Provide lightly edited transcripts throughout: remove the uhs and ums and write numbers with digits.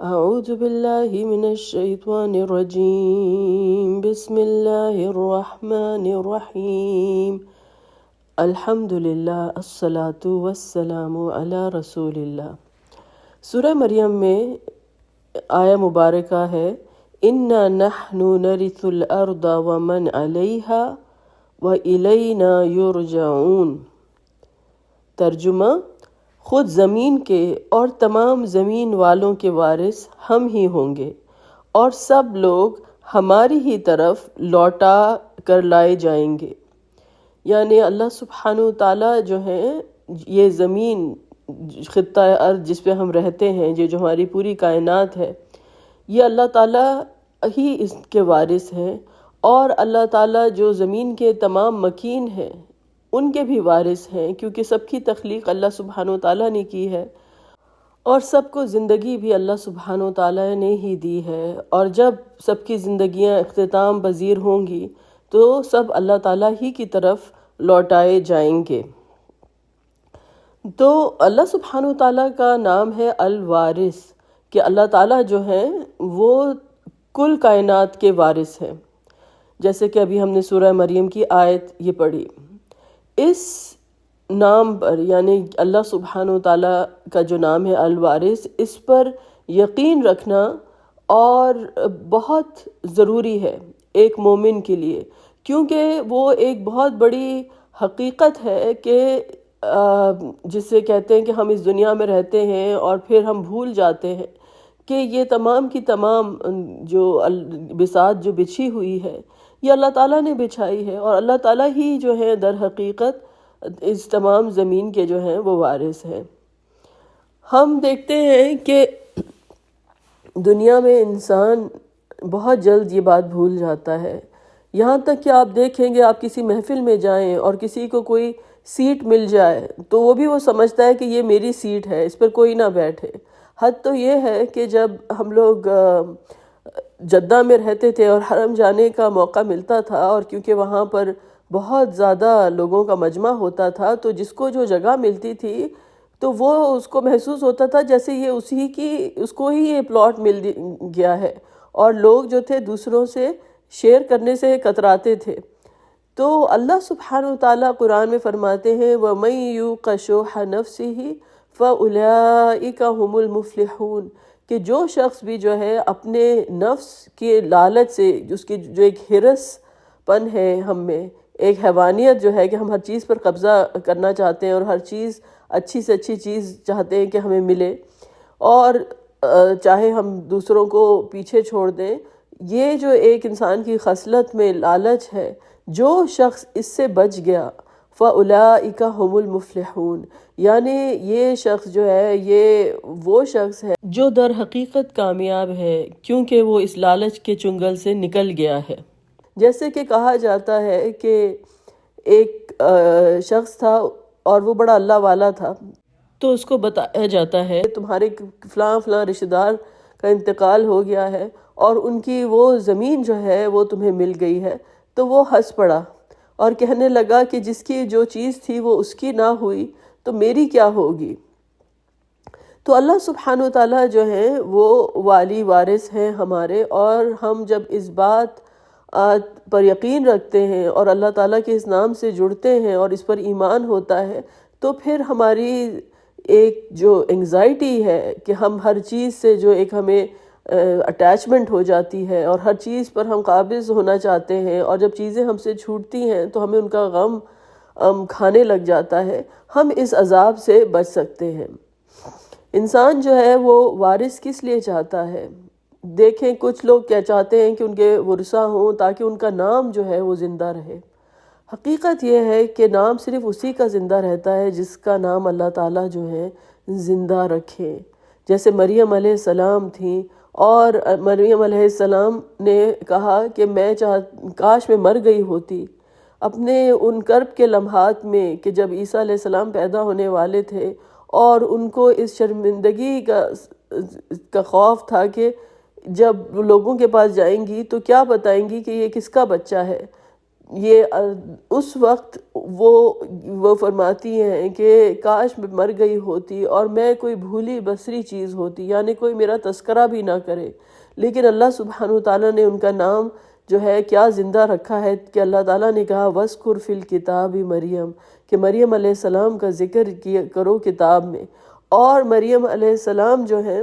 أعوذ بالله من الشيطان الرجيم بسم الله الرحمن الرحيم الحمد للہ الصلاة والسلام علی رسول اللہ۔ سورہ مریم میں آیہ مبارکہ ہے اِنَّا نَحْنُ نَرِثُ الْأَرْضَ وَمَنْ عَلَيْهَا وَإِلَيْنَا يُرْجَعُونَ۔ ترجمہ: خود زمین کے اور تمام زمین والوں کے وارث ہم ہی ہوں گے اور سب لوگ ہماری ہی طرف لوٹا کر لائے جائیں گے۔ یعنی اللہ سبحانہ وتعالیٰ جو ہیں، یہ زمین خطہ ارض جس پہ ہم رہتے ہیں، یہ جو ہماری پوری کائنات ہے، یہ اللہ تعالیٰ ہی اس کے وارث ہیں، اور اللہ تعالیٰ جو زمین کے تمام مکین ہیں ان کے بھی وارث ہیں، کیونکہ سب کی تخلیق اللہ سبحانہ وتعالیٰ نے کی ہے اور سب کو زندگی بھی اللہ سبحانہ وتعالیٰ نے ہی دی ہے، اور جب سب کی زندگیاں اختتام پذیر ہوں گی تو سب اللہ تعالیٰ ہی کی طرف لوٹائے جائیں گے۔ تو اللہ سبحانہ وتعالیٰ کا نام ہے الوارث، کہ اللہ تعالیٰ جو ہیں وہ کل کائنات کے وارث ہیں، جیسے کہ ابھی ہم نے سورہ مریم کی آیت یہ پڑھی۔ اس نام پر، یعنی اللہ سبحانہ وتعالیٰ کا جو نام ہے الوارث، اس پر یقین رکھنا اور بہت ضروری ہے ایک مومن کے لیے، کیونکہ وہ ایک بہت بڑی حقیقت ہے کہ جسے کہتے ہیں کہ ہم اس دنیا میں رہتے ہیں اور پھر ہم بھول جاتے ہیں کہ یہ تمام کی تمام جو بساط جو بچھی ہوئی ہے یہ اللہ تعالیٰ نے بچھائی ہے، اور اللہ تعالیٰ ہی جو ہے در حقیقت اس تمام زمین کے جو ہیں وہ وارث ہیں۔ ہم دیکھتے ہیں کہ دنیا میں انسان بہت جلد یہ بات بھول جاتا ہے، یہاں تک کہ آپ دیکھیں گے، آپ کسی محفل میں جائیں اور کسی کو کوئی سیٹ مل جائے تو وہ سمجھتا ہے کہ یہ میری سیٹ ہے، اس پر کوئی نہ بیٹھے۔ حد تو یہ ہے کہ جب ہم لوگ جدہ میں رہتے تھے اور حرم جانے کا موقع ملتا تھا، اور کیونکہ وہاں پر بہت زیادہ لوگوں کا مجمع ہوتا تھا، تو جس کو جو جگہ ملتی تھی تو وہ اس کو محسوس ہوتا تھا جیسے یہ اس کو ہی یہ پلاٹ مل گیا ہے، اور لوگ جو تھے دوسروں سے شیئر کرنے سے کتراتے تھے۔ تو اللہ سبحانہ وتعالیٰ قرآن میں فرماتے ہیں وَمَن يُوقَ شُحَّ نَفْسِهِ فَأُولَٰئِكَ هُمُ الْمُفْلِحُونَ، کہ جو شخص بھی جو ہے اپنے نفس کے لالچ سے، اس کی جو ایک ہرس پن ہے ہم میں، ایک حیوانیت جو ہے کہ ہم ہر چیز پر قبضہ کرنا چاہتے ہیں اور ہر چیز اچھی سے اچھی چیز چاہتے ہیں کہ ہمیں ملے، اور چاہے ہم دوسروں کو پیچھے چھوڑ دیں، یہ جو ایک انسان کی خصلت میں لالچ ہے، جو شخص اس سے بچ گیا فَأُولَٰئِكَ هُمُ الْمُفْلِحُونَ، یعنی یہ شخص جو ہے یہ وہ شخص ہے جو در حقیقت کامیاب ہے، کیونکہ وہ اس لالچ کے چنگل سے نکل گیا ہے۔ جیسے کہ کہا جاتا ہے کہ ایک شخص تھا اور وہ بڑا اللہ والا تھا، تو اس کو بتایا جاتا ہے تمہارے فلاں فلاں رشتہ دار کا انتقال ہو گیا ہے اور ان کی وہ زمین جو ہے وہ تمہیں مل گئی ہے۔ تو وہ ہنس پڑا اور کہنے لگا کہ جس کی جو چیز تھی وہ اس کی نہ ہوئی تو میری کیا ہوگی۔ تو اللہ سبحانہ وتعالیٰ جو ہیں وہ والی وارث ہیں ہمارے، اور ہم جب اس بات پر یقین رکھتے ہیں اور اللہ تعالیٰ کے اس نام سے جڑتے ہیں اور اس پر ایمان ہوتا ہے، تو پھر ہماری ایک جو انگزائٹی ہے کہ ہم ہر چیز سے جو ایک ہمیں اٹیچمنٹ ہو جاتی ہے اور ہر چیز پر ہم قابض ہونا چاہتے ہیں، اور جب چیزیں ہم سے چھوٹتی ہیں تو ہمیں ان کا غم کھانے لگ جاتا ہے، ہم اس عذاب سے بچ سکتے ہیں۔ انسان جو ہے وہ وارث کس لیے چاہتا ہے؟ دیکھیں، کچھ لوگ کیا چاہتے ہیں کہ ان کے ورثہ ہوں تاکہ ان کا نام جو ہے وہ زندہ رہے۔ حقیقت یہ ہے کہ نام صرف اسی کا زندہ رہتا ہے جس کا نام اللہ تعالیٰ جو ہے زندہ رکھے۔ جیسے مریم علیہ السلام تھیں، اور مریم علیہ السلام نے کہا کہ کاش میں مر گئی ہوتی، اپنے ان کرب کے لمحات میں کہ جب عیسیٰ علیہ السلام پیدا ہونے والے تھے اور ان کو اس شرمندگی کا خوف تھا کہ جب لوگوں کے پاس جائیں گی تو کیا بتائیں گی کہ یہ کس کا بچہ ہے، یہ اس وقت وہ فرماتی ہیں کہ کاش میں مر گئی ہوتی اور میں کوئی بھولی بسری چیز ہوتی، یعنی کوئی میرا تذکرہ بھی نہ کرے، لیکن اللہ سبحانہ وتعالیٰ نے ان کا نام جو ہے کیا زندہ رکھا ہے کہ اللہ تعالیٰ نے کہا وَاذْكُرْ فِي الْكِتَابِ مریم، کہ مریم علیہ السلام کا ذکر کرو کتاب میں۔ اور مریم علیہ السلام جو ہیں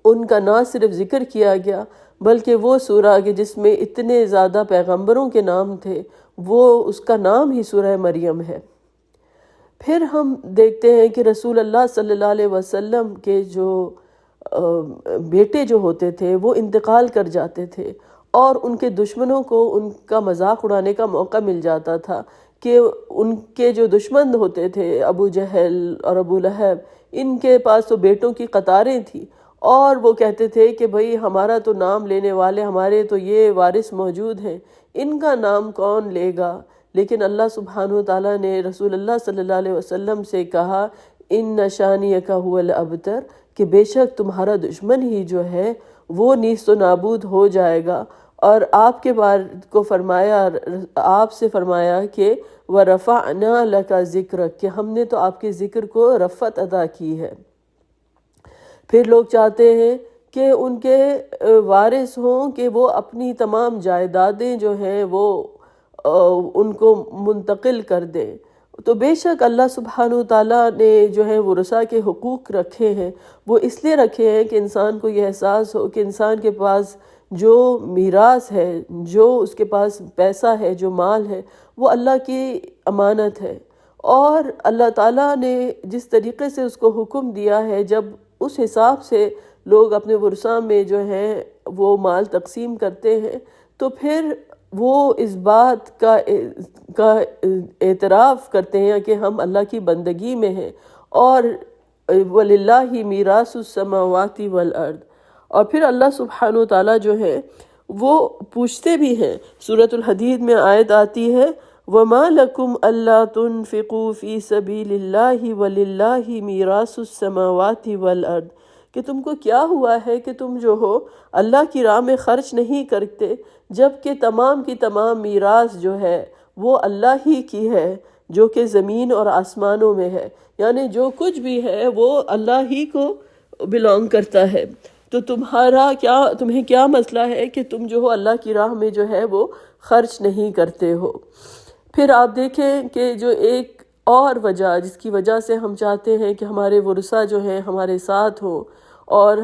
ان کا نہ صرف ذکر کیا گیا بلکہ وہ سورہ کہ جس میں اتنے زیادہ پیغمبروں کے نام تھے وہ اس کا نام ہی سورہ مریم ہے۔ پھر ہم دیکھتے ہیں کہ رسول اللہ صلی اللہ علیہ وسلم کے جو بیٹے جو ہوتے تھے وہ انتقال کر جاتے تھے اور ان کے دشمنوں کو ان کا مذاق اڑانے کا موقع مل جاتا تھا کہ ان کے جو دشمن ہوتے تھے ابو جہل اور ابو لہب، ان کے پاس تو بیٹوں کی قطاریں تھیں اور وہ کہتے تھے کہ بھئی ہمارا تو نام لینے والے ہمارے تو یہ وارث موجود ہیں، ان کا نام کون لے گا؟ لیکن اللہ سبحانہ وتعالیٰ نے رسول اللہ صلی اللہ علیہ وسلم سے کہا ان شانیک هو الابتر، کہ بے شک تمہارا دشمن ہی جو ہے وہ نیست و نابود ہو جائے گا۔ اور آپ کے بارے کو فرمایا، آپ سے فرمایا کہ وَرَفَعْنَا لَكَ ذِكْرَكَ، کہ ہم نے تو آپ کے ذکر کو رفعت عطا کی ہے۔ پھر لوگ چاہتے ہیں کہ ان کے وارث ہوں کہ وہ اپنی تمام جائیدادیں جو ہیں وہ ان کو منتقل کر دیں، تو بے شک اللہ سبحانہ وتعالیٰ نے جو ہے ورثہ کے حقوق رکھے ہیں، وہ اس لیے رکھے ہیں کہ انسان کو یہ احساس ہو کہ انسان کے پاس جو میراث ہے، جو اس کے پاس پیسہ ہے، جو مال ہے، وہ اللہ کی امانت ہے، اور اللہ تعالیٰ نے جس طریقے سے اس کو حکم دیا ہے جب اس حساب سے لوگ اپنے ورثہ میں جو ہیں وہ مال تقسیم کرتے ہیں تو پھر وہ اس بات کا اعتراف کرتے ہیں کہ ہم اللہ کی بندگی میں ہیں، اور وَلِلَّهِ مِيرَاثُ السَّمَاوَاتِ وَالْأَرْضِ، اور پھر اللہ سبحانہ وتعالیٰ جو ہے وہ پوچھتے بھی ہیں۔ سورۃ الحدید میں آیت آتی ہے وَمَا لَكُمْ أَلَّا تُنْفِقُوا فِي سَبِيلِ اللَّهِ وَلِلَّهِ مِيرَاثُ السَّمَاوَاتِ وَالْأَرْضِ، کہ تم کو کیا ہوا ہے کہ تم جو ہو اللہ کی راہ میں خرچ نہیں کرتے، جبکہ تمام کی تمام میراث جو ہے وہ اللہ ہی کی ہے جو کہ زمین اور آسمانوں میں ہے، یعنی جو کچھ بھی ہے وہ اللہ ہی کو بلونگ کرتا ہے، تو تمہیں کیا مسئلہ ہے کہ تم جو ہو اللہ کی راہ میں جو ہے وہ خرچ نہیں کرتے ہو۔ پھر آپ دیکھیں کہ جو ایک اور وجہ جس کی وجہ سے ہم چاہتے ہیں کہ ہمارے ورثہ جو ہیں ہمارے ساتھ ہوں، اور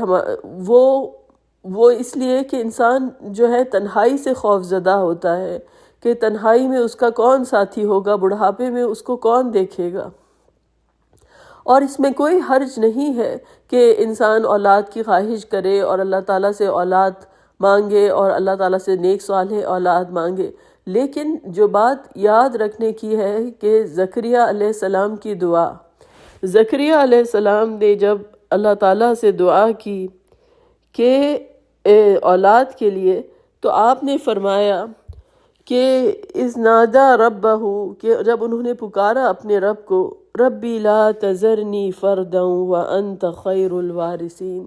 وہ اس لیے کہ انسان جو ہے تنہائی سے خوف زدہ ہوتا ہے کہ تنہائی میں اس کا کون ساتھی ہوگا، بڑھاپے میں اس کو کون دیکھے گا۔ اور اس میں کوئی حرج نہیں ہے کہ انسان اولاد کی خواہش کرے اور اللہ تعالیٰ سے اولاد مانگے اور اللہ تعالیٰ سے نیک صالح اولاد مانگے، لیکن جو بات یاد رکھنے کی ہے کہ زکریا علیہ السلام کی دعا، زکریا علیہ السلام نے جب اللہ تعالیٰ سے دعا کی کہ اولاد کے لیے، تو آپ نے فرمایا کہ اذ نادا ربہ، کہ جب انہوں نے پکارا اپنے رب کو ربی لا تذرنی فردا وانت خیر الوارثین،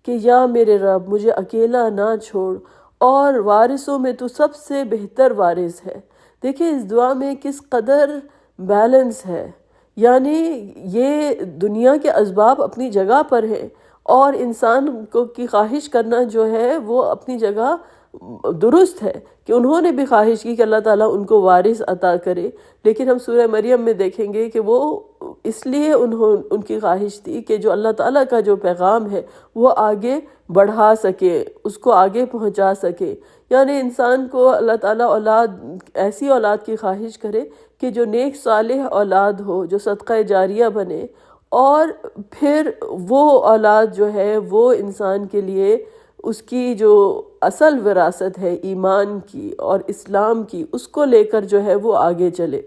کہ یا میرے رب مجھے اکیلا نہ چھوڑ اور وارثوں میں تو سب سے بہتر وارث ہے۔ دیکھیں اس دعا میں کس قدر بیلنس ہے، یعنی یہ دنیا کے اسباب اپنی جگہ پر ہیں اور انسان کو کی خواہش کرنا جو ہے وہ اپنی جگہ درست ہے کہ انہوں نے بھی خواہش کی کہ اللہ تعالیٰ ان کو وارث عطا کرے، لیکن ہم سورہ مریم میں دیکھیں گے کہ وہ اس لیے ان کی خواہش تھی کہ جو اللہ تعالیٰ کا جو پیغام ہے وہ آگے بڑھا سکے، اس کو آگے پہنچا سکے، یعنی انسان کو اللہ تعالیٰ ایسی اولاد کی خواہش کرے کہ جو نیک صالح اولاد ہو، جو صدقہ جاریہ بنے، اور پھر وہ اولاد جو ہے وہ انسان کے لیے اس کی جو اصل وراثت ہے ایمان کی اور اسلام کی، اس کو لے کر جو ہے وہ آگے چلے۔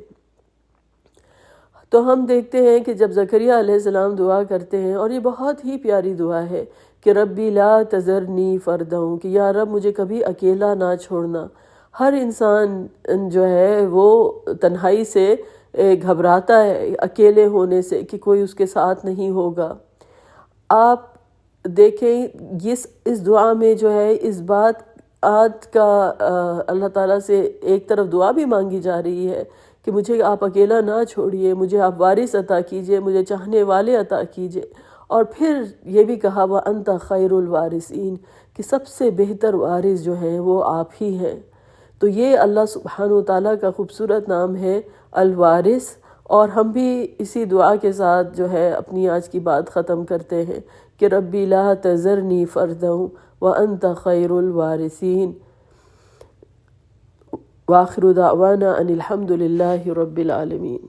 تو ہم دیکھتے ہیں کہ جب زکریا علیہ السلام دعا کرتے ہیں، اور یہ بہت ہی پیاری دعا ہے کہ ربی لا تذرنی فردا، کہ یا رب مجھے کبھی اکیلا نہ چھوڑنا۔ ہر انسان جو ہے وہ تنہائی سے گھبراتا ہے، اکیلے ہونے سے کہ کوئی اس کے ساتھ نہیں ہوگا۔ آپ دیکھیں اس دعا میں جو ہے اس بات آد کا اللہ تعالیٰ سے ایک طرف دعا بھی مانگی جا رہی ہے کہ مجھے آپ اکیلا نہ چھوڑیے، مجھے آپ وارث عطا کیجئے، مجھے چاہنے والے عطا کیجئے، اور پھر یہ بھی کہا وَأَنْتَ خَيْرُ الْوَارِثِينَ کہ سب سے بہتر وارث جو ہیں وہ آپ ہی ہیں۔ تو یہ اللہ سبحانہ وتعالیٰ کا خوبصورت نام ہے الوارث، اور ہم بھی اسی دعا کے ساتھ جو ہے اپنی آج کی بات ختم کرتے ہیں کہ ربی لا تذرنی فردا وانت خیر الوارثین۔ وآخر دعوانا ان الحمد للہ رب العالمین۔